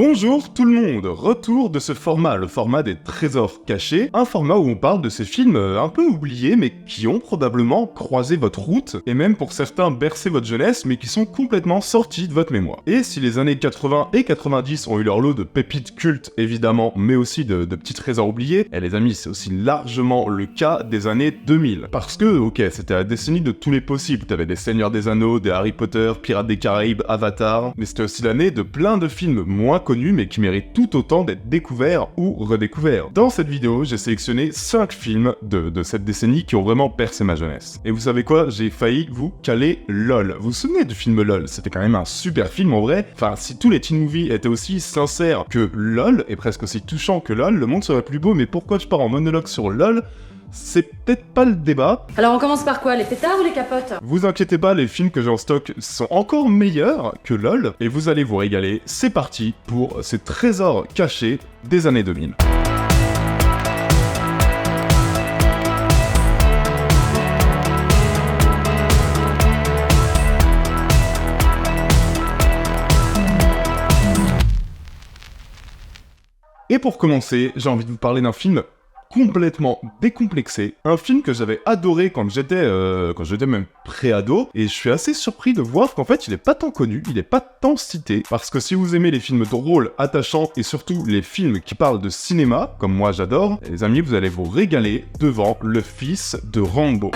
Bonjour tout le monde, retour de ce format, le format des trésors cachés, un format où on parle de ces films un peu oubliés mais qui ont probablement croisé votre route, et même pour certains bercé votre jeunesse mais qui sont complètement sortis de votre mémoire. Et si les années 80 et 90 ont eu leur lot de pépites cultes évidemment, mais aussi de petits trésors oubliés, et les amis c'est aussi largement le cas des années 2000. Parce que, ok, c'était la décennie de tous les possibles, t'avais des Seigneurs des Anneaux, des Harry Potter, Pirates des Caraïbes, Avatar, mais c'était aussi l'année de plein de films moins connus mais qui méritent tout autant d'être découverts ou redécouverts. Dans cette vidéo, j'ai sélectionné 5 films de cette décennie qui ont vraiment percé ma jeunesse. Et vous savez quoi, j'ai failli vous caler LOL. Vous vous souvenez du film LOL? C'était quand même un super film en vrai. Enfin, si tous les teen movies étaient aussi sincères que LOL, et presque aussi touchants que LOL, le monde serait plus beau, mais pourquoi je pars en monologue sur LOL? C'est peut-être pas le débat. Alors on commence par quoi, les pétards ou les capotes? Vous inquiétez pas, les films que j'ai en stock sont encore meilleurs que LOL, et vous allez vous régaler. C'est parti pour ces trésors cachés des années 2000. Et pour commencer, j'ai envie de vous parler d'un film complètement décomplexé, un film que j'avais adoré quand j'étais même pré-ado, et je suis assez surpris de voir qu'en fait il est pas tant connu, il est pas tant cité, parce que si vous aimez les films drôles, attachants, et surtout les films qui parlent de cinéma, comme moi j'adore, les amis vous allez vous régaler devant Le Fils de Rambo.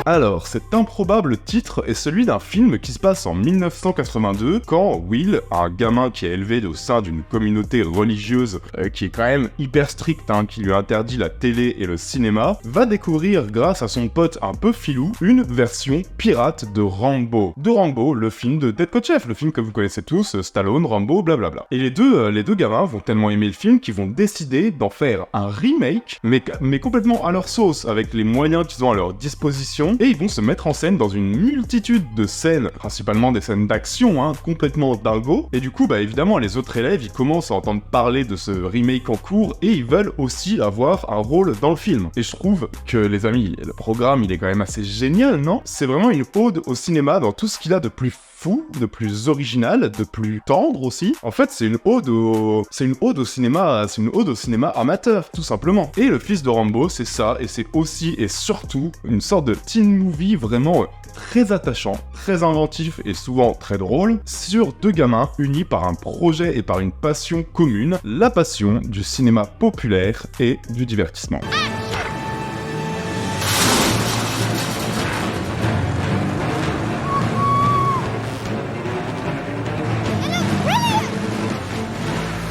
Alors, cet improbable titre est celui d'un film qui se passe en 1982, quand Will, un gamin qui est élevé au sein d'une communauté religieuse qui est quand même hyper stricte, qui lui interdit la télé et le cinéma, va découvrir, grâce à son pote un peu filou, une version pirate de Rambo. De Rambo, le film de Ted Kotcheff, le film que vous connaissez tous, Stallone, Rambo, blablabla. Et les deux gamins vont tellement aimer le film qu'ils vont décider d'en faire un remake, mais complètement à leur sauce, avec les moyens qu'ils ont à leur disposition, et ils vont se mettre en scène dans une multitude de scènes, principalement des scènes d'action, complètement dingo, et du coup, évidemment, les autres élèves, ils commencent à entendre parler de ce remake en cours, et ils veulent aussi avoir un rôle dans le film. Et je trouve que, les amis, le programme, il est quand même assez génial, non? C'est vraiment une ode au cinéma dans tout ce qu'il a de plus fou, de plus original, de plus tendre aussi. En fait, c'est une ode au cinéma amateur, tout simplement. Et Le Fils de Rambo, c'est ça, et c'est aussi et surtout une sorte de teen movie vraiment très attachant, très inventif et souvent très drôle, sur deux gamins unis par un projet et par une passion commune, la passion du cinéma populaire et du divertissement.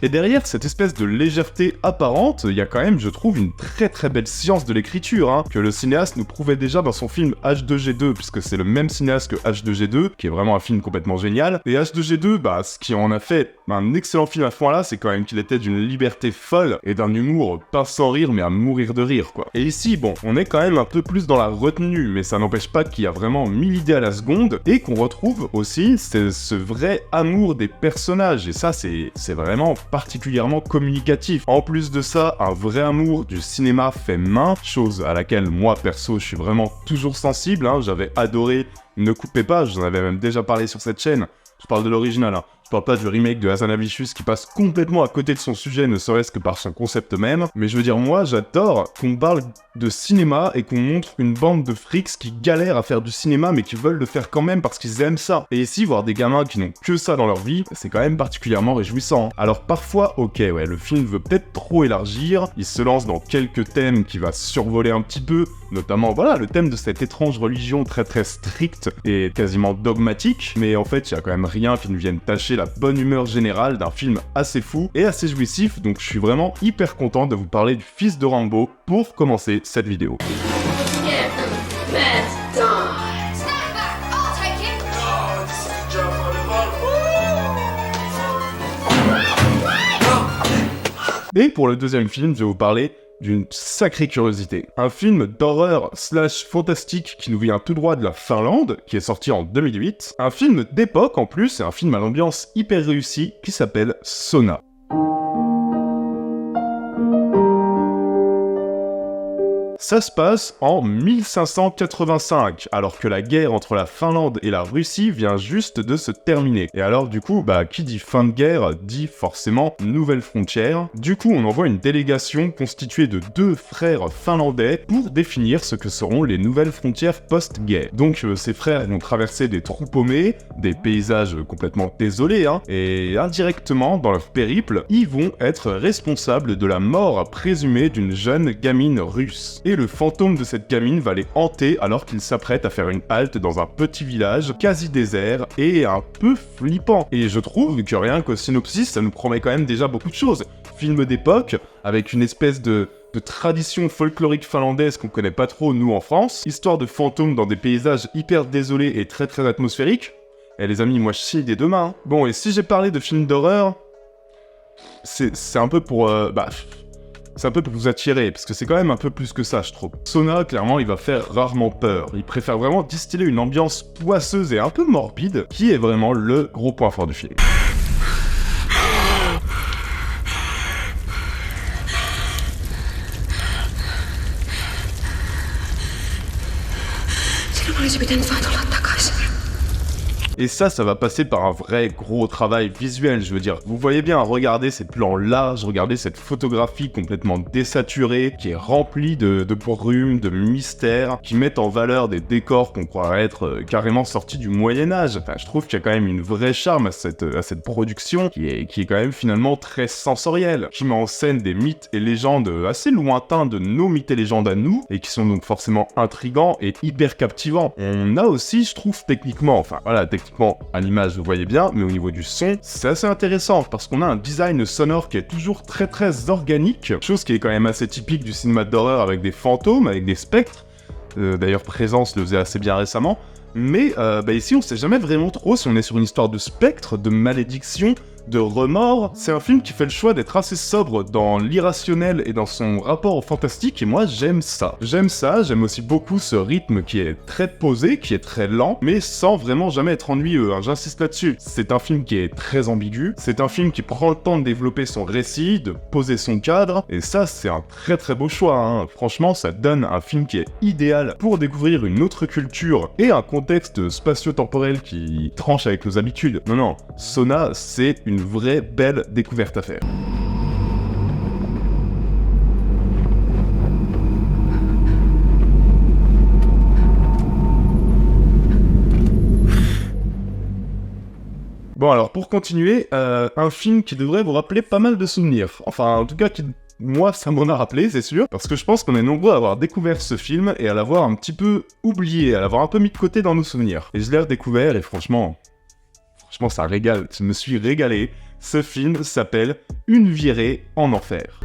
Et derrière cette espèce de légèreté apparente, il y a quand même, je trouve, une très très belle science de l'écriture, que le cinéaste nous prouvait déjà dans son film H2G2, puisque c'est le même cinéaste que H2G2, qui est vraiment un film complètement génial. Et H2G2, ce qui en a fait un excellent film à ce point-là, c'est quand même qu'il était d'une liberté folle et d'un humour pas sans rire, mais à mourir de rire, quoi. Et ici, bon, on est quand même un peu plus dans la retenue, mais ça n'empêche pas qu'il y a vraiment 1000 idées à la seconde, et qu'on retrouve aussi ce vrai amour des personnages, et ça, c'est vraiment particulièrement communicatif. En plus de ça, un vrai amour du cinéma fait main, chose à laquelle moi perso je suis vraiment toujours sensible, j'avais adoré Ne coupez pas, j'en avais même déjà parlé sur cette chaîne, je parle de l'original, je parle pas du remake de Hazanavicius qui passe complètement à côté de son sujet, ne serait-ce que par son concept même, mais je veux dire, moi j'adore qu'on parle de cinéma et qu'on montre une bande de freaks qui galèrent à faire du cinéma mais qui veulent le faire quand même parce qu'ils aiment ça. Et ici, voir des gamins qui n'ont que ça dans leur vie, c'est quand même particulièrement réjouissant. Alors parfois, ok, ouais, le film veut peut-être trop élargir, il se lance dans quelques thèmes qui va survoler un petit peu, notamment, voilà, le thème de cette étrange religion très très stricte et quasiment dogmatique, mais en fait, il y a quand même rien qui ne vienne tâcher la bonne humeur générale d'un film assez fou et assez jouissif, donc je suis vraiment hyper content de vous parler du Fils de Rambo pour commencer cette vidéo. Et pour le deuxième film, je vais vous parler d'une sacrée curiosité. Un film d'horreur / fantastique qui nous vient tout droit de la Finlande, qui est sorti en 2008. Un film d'époque en plus, et un film à l'ambiance hyper réussie qui s'appelle Sauna. Ça se passe en 1585, alors que la guerre entre la Finlande et la Russie vient juste de se terminer. Et alors du coup, qui dit fin de guerre, dit forcément nouvelles frontières. Du coup, on envoie une délégation constituée de 2 frères finlandais pour définir ce que seront les nouvelles frontières post-guerre. Donc ces frères vont traverser des trous paumés, des paysages complètement désolés, et indirectement, dans leur périple, ils vont être responsables de la mort présumée d'une jeune gamine russe. Et le fantôme de cette gamine va les hanter alors qu'ils s'apprêtent à faire une halte dans un petit village quasi désert et un peu flippant. Et je trouve que rien qu'au synopsis, ça nous promet quand même déjà beaucoup de choses. Film d'époque, avec une espèce de tradition folklorique finlandaise qu'on connaît pas trop nous en France, histoire de fantômes dans des paysages hyper désolés et très très atmosphériques. Eh les amis, moi je chie des deux mains. Bon, et si j'ai parlé de films d'horreur, c'est un peu pour... c'est un peu pour vous attirer, parce que c'est quand même un peu plus que ça, je trouve. Sona, clairement, il va faire rarement peur. Il préfère vraiment distiller une ambiance poisseuse et un peu morbide, qui est vraiment le gros point fort du film. Et ça va passer par un vrai gros travail visuel, je veux dire. Vous voyez bien, regardez ces plans larges, regardez cette photographie complètement désaturée, qui est remplie de brume, de mystères, qui mettent en valeur des décors qu'on croirait être carrément sortis du Moyen-Âge. Enfin, je trouve qu'il y a quand même une vraie charme à cette production, qui est quand même finalement très sensorielle, qui met en scène des mythes et légendes assez lointains de nos mythes et légendes à nous, et qui sont donc forcément intrigants et hyper captivants. On a aussi, je trouve, techniquement, à l'image vous voyez bien, mais au niveau du son, c'est assez intéressant, parce qu'on a un design sonore qui est toujours très très organique, chose qui est quand même assez typique du cinéma d'horreur avec des fantômes, avec des spectres. D'ailleurs Présence le faisait assez bien récemment, mais ici on sait jamais vraiment trop si on est sur une histoire de spectre, de malédiction, de remords. C'est un film qui fait le choix d'être assez sobre dans l'irrationnel et dans son rapport au fantastique, et moi j'aime ça. J'aime aussi beaucoup ce rythme qui est très posé, qui est très lent, mais sans vraiment jamais être ennuyeux, j'insiste là-dessus. C'est un film qui est très ambigu, c'est un film qui prend le temps de développer son récit, de poser son cadre, et ça c'est un très très beau choix, Franchement, ça donne un film qui est idéal pour découvrir une autre culture et un contexte spatio-temporel qui tranche avec nos habitudes. Non, Sona, c'est une vraie belle découverte à faire. Bon alors, pour continuer, un film qui devrait vous rappeler pas mal de souvenirs. Enfin, en tout cas, moi, ça m'en a rappelé, c'est sûr, parce que je pense qu'on est nombreux à avoir découvert ce film et à l'avoir un petit peu oublié, à l'avoir un peu mis de côté dans nos souvenirs. Et je l'ai redécouvert et franchement, ça régale, je me suis régalé. Ce film s'appelle Une virée en enfer.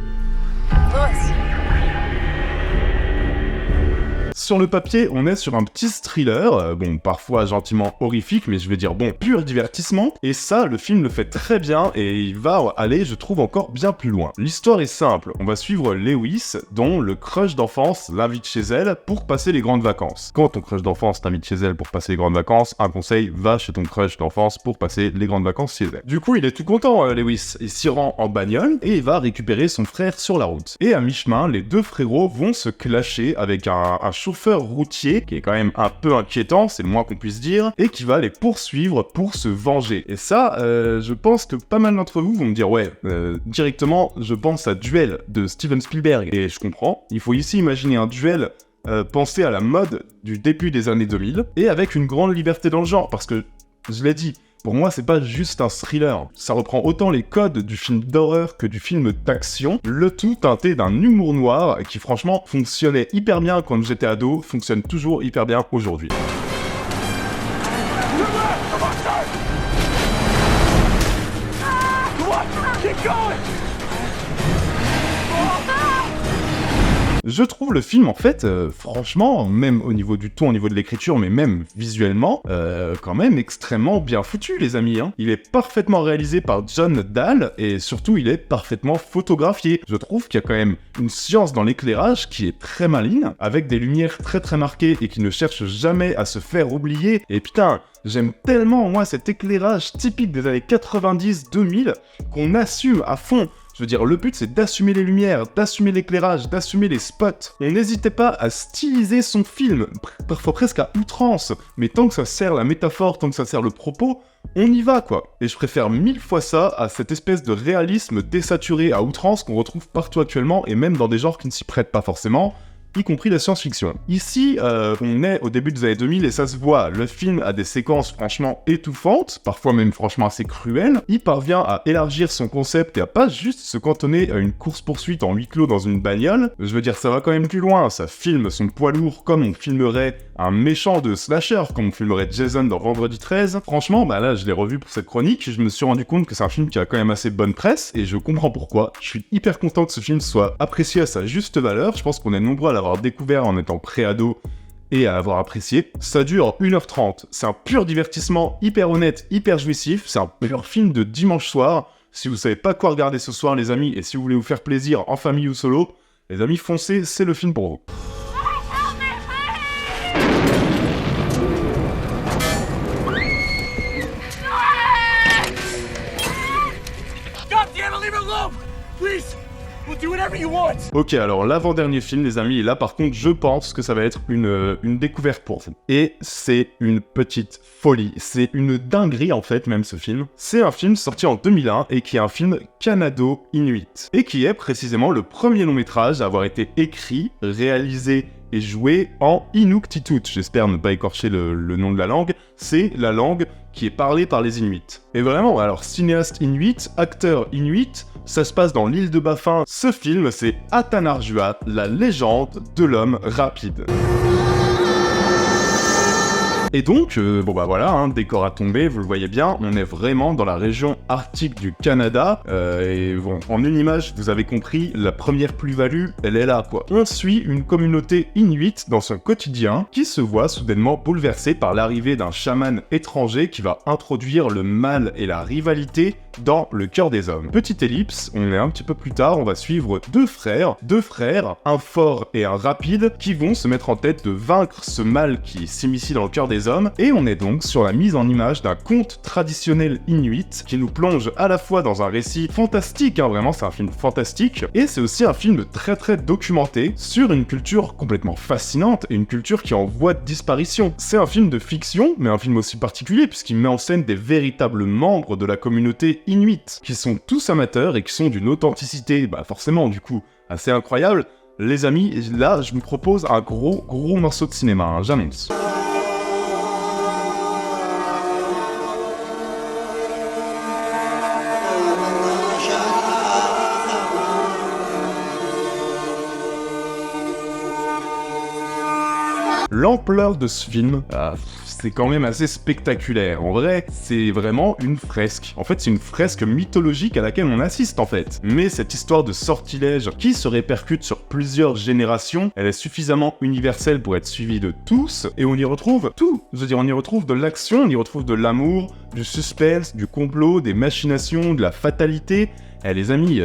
Sur le papier, on est sur un petit thriller, parfois gentiment horrifique, mais je vais dire pur divertissement, et ça, le film le fait très bien, et il va aller, je trouve, encore bien plus loin. L'histoire est simple, on va suivre Lewis, dont le crush d'enfance l'invite chez elle pour passer les grandes vacances. Quand ton crush d'enfance t'invite chez elle pour passer les grandes vacances, un conseil, va chez ton crush d'enfance pour passer les grandes vacances chez elle. Du coup, il est tout content, Lewis, il s'y rend en bagnole, et il va récupérer son frère sur la route. Et à mi-chemin, les deux frérots vont se clasher avec un chauffeur routier, qui est quand même un peu inquiétant, c'est le moins qu'on puisse dire, et qui va les poursuivre pour se venger. Et ça, je pense que pas mal d'entre vous vont me dire, directement, je pense à Duel de Steven Spielberg. Et je comprends, il faut ici imaginer un duel pensé à la mode du début des années 2000, et avec une grande liberté dans le genre, parce que, je l'ai dit, pour moi, c'est pas juste un thriller. Ça reprend autant les codes du film d'horreur que du film d'action, le tout teinté d'un humour noir qui, franchement, fonctionnait hyper bien quand j'étais ado, fonctionne toujours hyper bien aujourd'hui. Je trouve le film, en fait, franchement, même au niveau du ton, au niveau de l'écriture, mais même visuellement, quand même extrêmement bien foutu, les amis. Il est parfaitement réalisé par John Dahl, et surtout, il est parfaitement photographié. Je trouve qu'il y a quand même une science dans l'éclairage qui est très maligne, avec des lumières très très marquées et qui ne cherche jamais à se faire oublier. Et putain, j'aime tellement, moi, cet éclairage typique des années 90-2000 qu'on assume à fond. Je veux dire, le but c'est d'assumer les lumières, d'assumer l'éclairage, d'assumer les spots. On n'hésitait pas à styliser son film, parfois presque à outrance, mais tant que ça sert la métaphore, tant que ça sert le propos, on y va quoi. Et je préfère 1000 fois ça à cette espèce de réalisme désaturé à outrance qu'on retrouve partout actuellement, et même dans des genres qui ne s'y prêtent pas forcément, y compris la science-fiction. Ici, on est au début des années 2000 et ça se voit, le film a des séquences franchement étouffantes, parfois même franchement assez cruelles, il parvient à élargir son concept et à pas juste se cantonner à une course-poursuite en huis clos dans une bagnole, je veux dire ça va quand même plus loin, ça filme son poids lourd comme on filmerait un méchant de slasher, comme on filmerait Jason dans Vendredi 13. Franchement, bah là je l'ai revu pour cette chronique, je me suis rendu compte que c'est un film qui a quand même assez bonne presse, et je comprends pourquoi. Je suis hyper content que ce film soit apprécié à sa juste valeur, je pense qu'on est nombreux à l'avoir découvert en étant pré-ado et à l'avoir apprécié. Ça dure 1h30, c'est un pur divertissement, hyper honnête, hyper jouissif, c'est un pur film de dimanche soir. Si vous savez pas quoi regarder ce soir les amis, et si vous voulez vous faire plaisir en famille ou solo, les amis foncez, c'est le film pour vous. Ok, alors l'avant-dernier film, les amis, et là par contre, je pense que ça va être une découverte pour vous. Et c'est une petite folie, c'est une dinguerie en fait, même ce film. C'est un film sorti en 2001 et qui est un film canado-inuit. Et qui est précisément le premier long-métrage à avoir été écrit, réalisé et joué en Inuktitut. J'espère ne pas écorcher le nom de la langue. C'est la langue qui est parlée par les Inuits. Et vraiment, alors cinéaste Inuit, acteur Inuit, ça se passe dans l'île de Baffin. Ce film, c'est Atanarjuat, la légende de l'homme rapide. Et donc, bon bah voilà, décor à tomber, vous le voyez bien, on est vraiment dans la région arctique du Canada, et bon, en une image, vous avez compris, la première plus-value, elle est là, quoi. On suit une communauté inuite dans son quotidien, qui se voit soudainement bouleversée par l'arrivée d'un chaman étranger qui va introduire le mal et la rivalité dans le cœur des hommes. Petite ellipse, on est un petit peu plus tard, on va suivre deux frères, un fort et un rapide, qui vont se mettre en tête de vaincre ce mal qui s'immisce dans le cœur des hommes, et on est donc sur la mise en image d'un conte traditionnel inuit, qui nous plonge à la fois dans un récit fantastique, vraiment c'est un film fantastique, et c'est aussi un film très documenté sur une culture complètement fascinante, et une culture qui est en voie de disparition. C'est un film de fiction, mais un film aussi particulier, puisqu'il met en scène des véritables membres de la communauté inuit, qui sont tous amateurs et qui sont d'une authenticité, bah forcément du coup, assez incroyable. Les amis, là je vous propose un gros morceau de cinéma, j'annonce. L'ampleur de ce film, c'est quand même assez spectaculaire. En vrai, c'est vraiment une fresque. En fait, c'est une fresque mythologique à laquelle on assiste, en fait. Mais cette histoire de sortilège qui se répercute sur plusieurs générations, elle est suffisamment universelle pour être suivie de tous, et on y retrouve tout. Je veux dire, on y retrouve de l'action, on y retrouve de l'amour, du suspense, du complot, des machinations, de la fatalité. Eh les amis,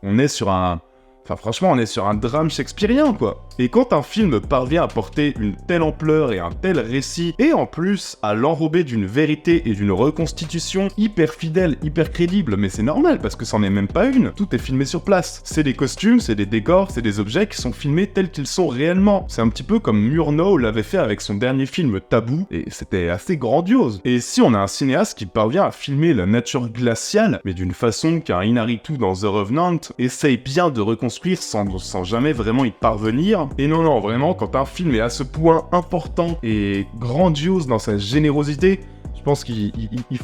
on est sur un... Enfin franchement, on est sur un drame shakespearien, quoi. Et quand un film parvient à porter une telle ampleur et un tel récit, et en plus à l'enrober d'une vérité et d'une reconstitution hyper fidèle, hyper crédible, mais c'est normal parce que c'en est même pas une, tout est filmé sur place. C'est des costumes, c'est des décors, c'est des objets qui sont filmés tels qu'ils sont réellement. C'est un petit peu comme Murnau l'avait fait avec son dernier film Tabou, et c'était assez grandiose. Et si on a un cinéaste qui parvient à filmer la nature glaciale, mais d'une façon qu'un Inaritu dans The Revenant essaye bien de reconstruire sans jamais vraiment y parvenir. Et non, vraiment, quand un film est à ce point important et grandiose dans sa générosité, je pense qu'il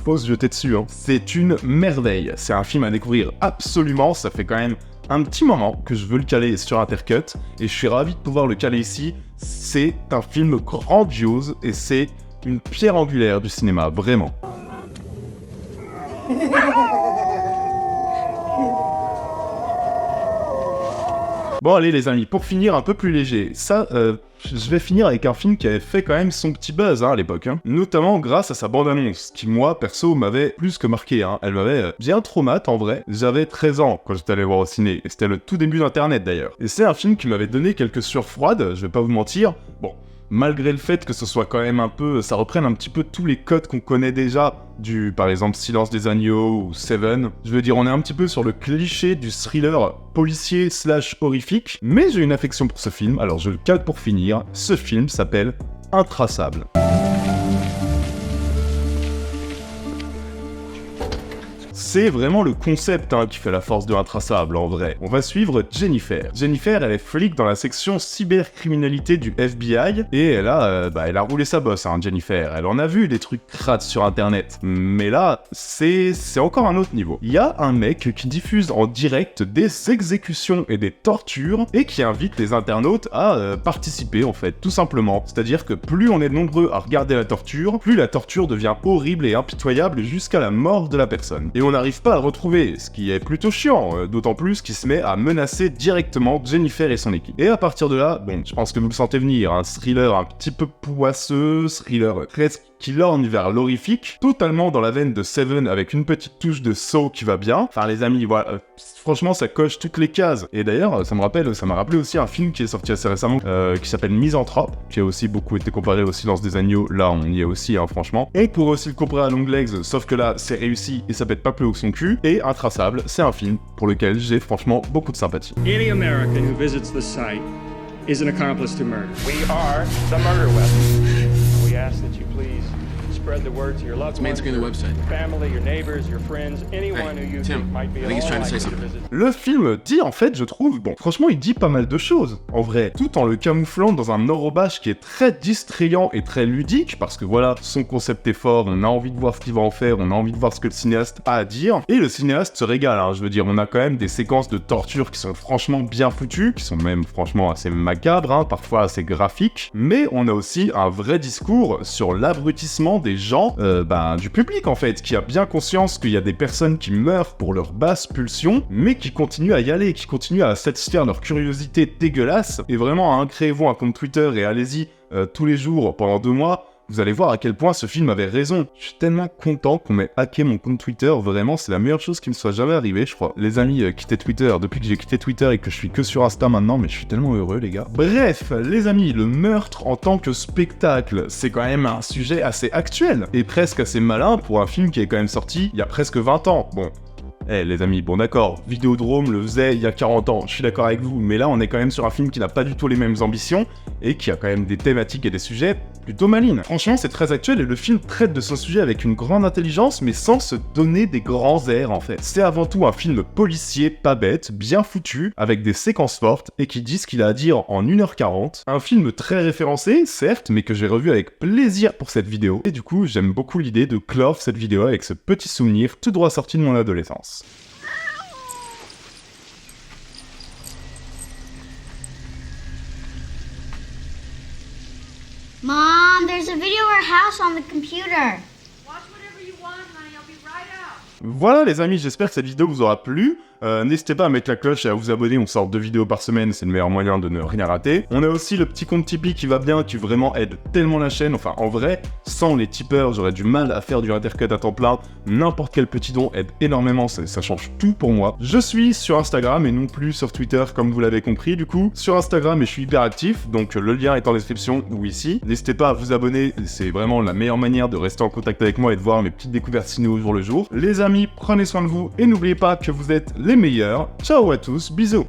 faut se jeter dessus. C'est une merveille. C'est un film à découvrir absolument. Ça fait quand même un petit moment que je veux le caler sur Intercut, et je suis ravi de pouvoir le caler ici. C'est un film grandiose, et c'est une pierre angulaire du cinéma, vraiment. Bon allez les amis, pour finir un peu plus léger, ça, je vais finir avec un film qui avait fait quand même son petit buzz à l'époque, notamment grâce à sa bande-annonce, qui moi, perso, m'avait plus que marqué, elle m'avait bien traumatisé en vrai. J'avais 13 ans quand j'étais allé voir au ciné, et c'était le tout début d'internet d'ailleurs. Et c'est un film qui m'avait donné quelques sueurs froides, je vais pas vous mentir. Bon, malgré le fait que ce soit quand même un peu, ça reprenne un petit peu tous les codes qu'on connaît déjà, du par exemple Silence des Agneaux ou Seven. Je veux dire, on est un petit peu sur le cliché du thriller policier / horrifique, mais j'ai une affection pour ce film, alors je le cale pour finir. Ce film s'appelle Intraçable. C'est vraiment le concept qui fait la force de Intraçable, en vrai. On va suivre Jennifer. Jennifer, elle est flic dans la section cybercriminalité du FBI, et elle a roulé sa bosse, Jennifer. Elle en a vu des trucs crades sur Internet. Mais là, c'est encore un autre niveau. Il y a un mec qui diffuse en direct des exécutions et des tortures, et qui invite les internautes à participer, en fait, tout simplement. C'est-à-dire que plus on est nombreux à regarder la torture, plus la torture devient horrible et impitoyable jusqu'à la mort de la personne. Et on n'arrive pas à le retrouver, ce qui est plutôt chiant, d'autant plus qu'il se met à menacer directement Jennifer et son équipe. Et à partir de là, bon, je pense que vous le sentez venir, un thriller un petit peu poisseux, thriller presque qui lorgne vers l'horrifique, totalement dans la veine de Seven avec une petite touche de Saw qui va bien. Enfin les amis, voilà, franchement ça coche toutes les cases. Et d'ailleurs, ça m'a rappelé aussi un film qui est sorti assez récemment, qui s'appelle Misanthrope, qui a aussi beaucoup été comparé au Silence des Agneaux. Là on y est aussi, franchement. On pourrait aussi le comparer à Longlegs, sauf que là c'est réussi et ça pète pas plus haut que son cul. Et Intraçable, c'est un film pour lequel j'ai franchement beaucoup de sympathie. Any American who visits the site is an accomplice to murder. We are the murder weapon. We ask that you please spread the word to your loved ones, your family, your neighbors, your friends, anyone who you think might be at all likely to visit. Le film dit, en fait, je trouve, bon, franchement, il dit pas mal de choses, en vrai, tout en le camouflant dans un enrobage qui est très distrayant et très ludique, parce que voilà, son concept est fort, on a envie de voir ce qu'il va en faire, on a envie de voir ce que le cinéaste a à dire, et le cinéaste se régale, je veux dire, on a quand même des séquences de torture qui sont franchement bien foutues, qui sont même franchement assez macabres, parfois assez graphiques, mais on a aussi un vrai discours sur l'abrutissement des gens, du public en fait, qui a bien conscience qu'il y a des personnes qui meurent pour leur basse pulsion, mais qui continuent à y aller, qui continuent à satisfaire leur curiosité dégueulasse, et vraiment, créez-vous un compte Twitter et allez-y tous les jours pendant 2 mois, vous allez voir à quel point ce film avait raison. Je suis tellement content qu'on m'ait hacké mon compte Twitter, vraiment c'est la meilleure chose qui me soit jamais arrivée je crois. Les amis, quittez Twitter, depuis que j'ai quitté Twitter et que je suis que sur Insta maintenant, mais je suis tellement heureux les gars. Bref, les amis, le meurtre en tant que spectacle, c'est quand même un sujet assez actuel, et presque assez malin pour un film qui est quand même sorti il y a presque 20 ans. Bon, les amis, bon d'accord, Vidéodrome le faisait il y a 40 ans, je suis d'accord avec vous, mais là on est quand même sur un film qui n'a pas du tout les mêmes ambitions, et qui a quand même des thématiques et des sujets plutôt malines. Franchement, c'est très actuel et le film traite de son sujet avec une grande intelligence, mais sans se donner des grands airs en fait. C'est avant tout un film policier, pas bête, bien foutu, avec des séquences fortes, et qui dit ce qu'il a à dire en 1h40. Un film très référencé, certes, mais que j'ai revu avec plaisir pour cette vidéo, et du coup, j'aime beaucoup l'idée de clore cette vidéo avec ce petit souvenir tout droit sorti de mon adolescence. Mom, there's a video of our house on the computer. Watch whatever you want, honey. I'll be right out. Voilà les amis, j'espère que cette vidéo vous aura plu. N'hésitez pas à mettre la cloche et à vous abonner, on sort 2 vidéos par semaine, c'est le meilleur moyen de ne rien rater. On a aussi le petit compte Tipeee qui va bien, qui vraiment aide tellement la chaîne, enfin en vrai, sans les tipeurs, j'aurais du mal à faire du intercut à temps plein. N'importe quel petit don aide énormément, ça change tout pour moi. Je suis sur Instagram et non plus sur Twitter comme vous l'avez compris du coup. Sur Instagram et je suis hyper actif, donc le lien est en description ou ici. N'hésitez pas à vous abonner, c'est vraiment la meilleure manière de rester en contact avec moi et de voir mes petites découvertes ciné au jour le jour. Les amis, prenez soin de vous et n'oubliez pas que vous êtes les meilleurs. Ciao à tous, bisous.